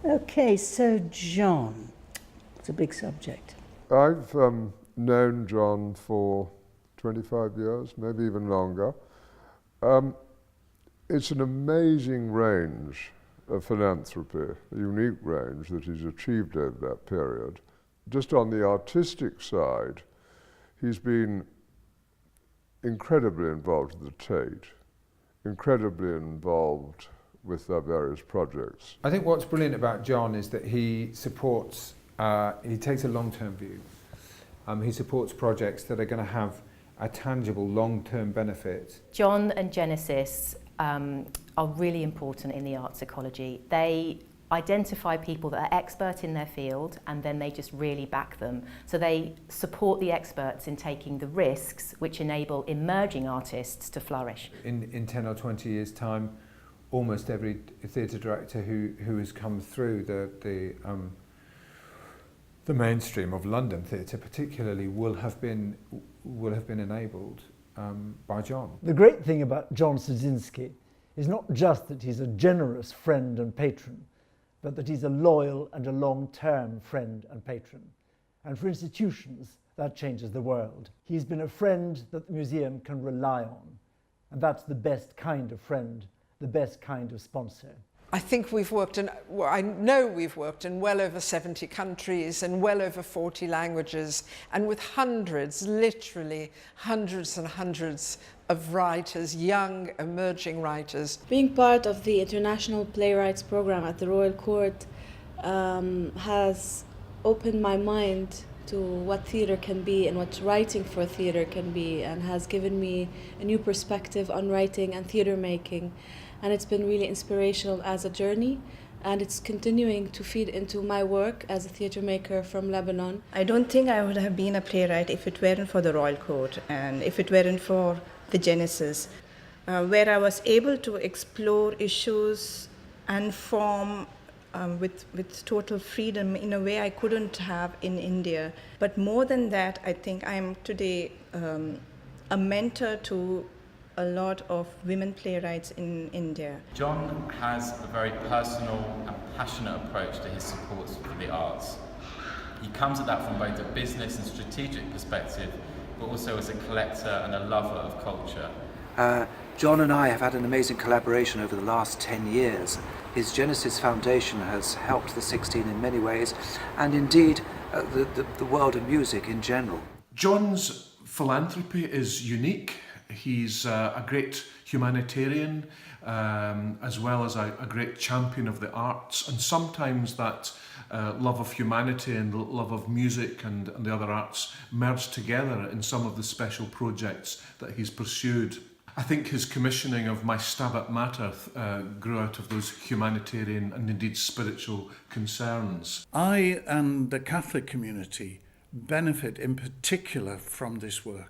Okay, so John, it's a big subject. I've known John for 25 years, maybe even longer. It's an amazing range of philanthropy, a unique range that he's achieved over that period. Just on the artistic side, he's been incredibly involved with the Tate, incredibly involved with their various projects. I think what's brilliant about John is that he supports, he takes a long-term view. He supports projects that are going to have a tangible long-term benefit. John and Genesis are really important in the arts ecology. They identify people that are expert in their field and then they just really back them. So they support the experts in taking the risks which enable emerging artists to flourish. In 10 or 20 years' time, almost every theatre director who has come through the mainstream of London theatre particularly will have been enabled by John. The great thing about John Studzinski is not just that he's a generous friend and patron, but that he's a loyal and a long-term friend and patron. And for institutions, that changes the world. He's been a friend that the museum can rely on, and that's the best kind of friend, the best kind of sponsor. I think we've worked in, well, I know we've worked in well over 70 countries and well over 40 languages, and with hundreds, literally hundreds and hundreds of writers, young, emerging writers. Being part of the International Playwrights Program at the Royal Court has opened my mind to what theatre can be and what writing for theatre can be, and has given me a new perspective on writing and theatre making. And it's been really inspirational as a journey, and it's continuing to feed into my work as a theatre maker from Lebanon. I don't think I would have been a playwright if it weren't for the Royal Court and if it weren't for the Genesis, where I was able to explore issues and form with total freedom in a way I couldn't have in India. But more than that, I think I am today a mentor to a lot of women playwrights in India. John has a very personal and passionate approach to his support for the arts. He comes at that from both a business and strategic perspective, but also as a collector and a lover of culture. John and I have had an amazing collaboration over the last 10 years. His Genesis Foundation has helped the 16 in many ways, and indeed the world of music in general. John's philanthropy is unique. He's a great humanitarian, as well as a great champion of the arts, and sometimes that love of humanity and love of music and the other arts merge together in some of the special projects that he's pursued. I think his commissioning of My Stabat Mater grew out of those humanitarian and indeed spiritual concerns. I and the Catholic community benefit in particular from this work,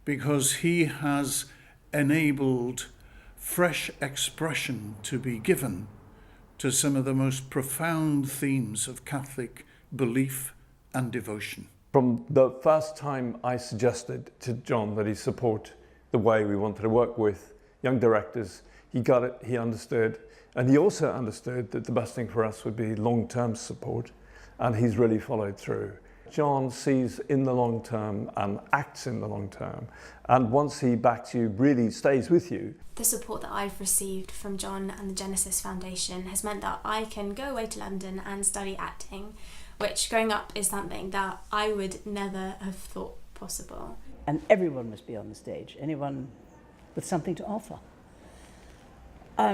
because he has enabled fresh expression to be given to some of the most profound themes of Catholic belief and devotion. From the first time I suggested to John that he support the way we wanted to work with young directors, he got it, he understood, and he also understood that the best thing for us would be long-term support, and he's really followed through. John sees in the long term and acts in the long term, and once he backs you, really stays with you. The support that I've received from John and the Genesis Foundation has meant that I can go away to London and study acting, which growing up is something that I would never have thought possible. And everyone must be on the stage, anyone with something to offer.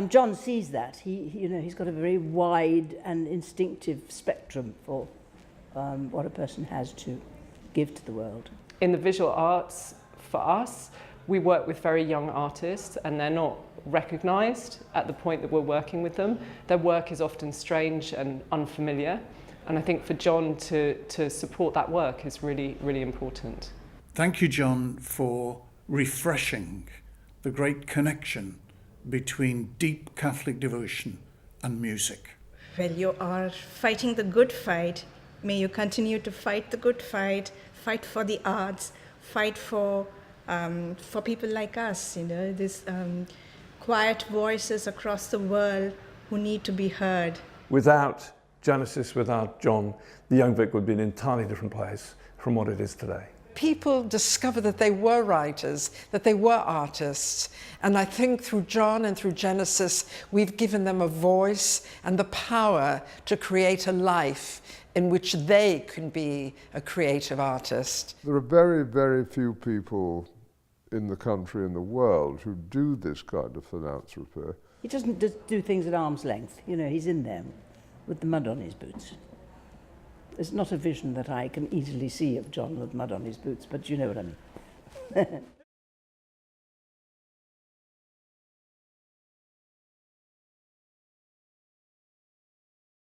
John sees that. He's got a very wide and instinctive spectrum for what a person has to give to the world. In the visual arts, for us, we work with very young artists and they're not recognised at the point that we're working with them. Their work is often strange and unfamiliar, and I think for John to support that work is really, really important. Thank you, John, for refreshing the great connection between deep Catholic devotion and music. Well, you are fighting the good fight. May you continue to fight the good fight, fight for the arts, fight for people like us, these quiet voices across the world who need to be heard. Without Genesis, without John, the Young Vic would be an entirely different place from what it is today. People discovered that they were writers, that they were artists. And I think through John and through Genesis, we've given them a voice and the power to create a life in which they can be a creative artist. There are very, very few people in the country and the world who do this kind of philanthropy. He doesn't just do things at arm's length. You know, he's in there with the mud on his boots. It's not a vision that I can easily see of John with mud on his boots, but you know what I mean.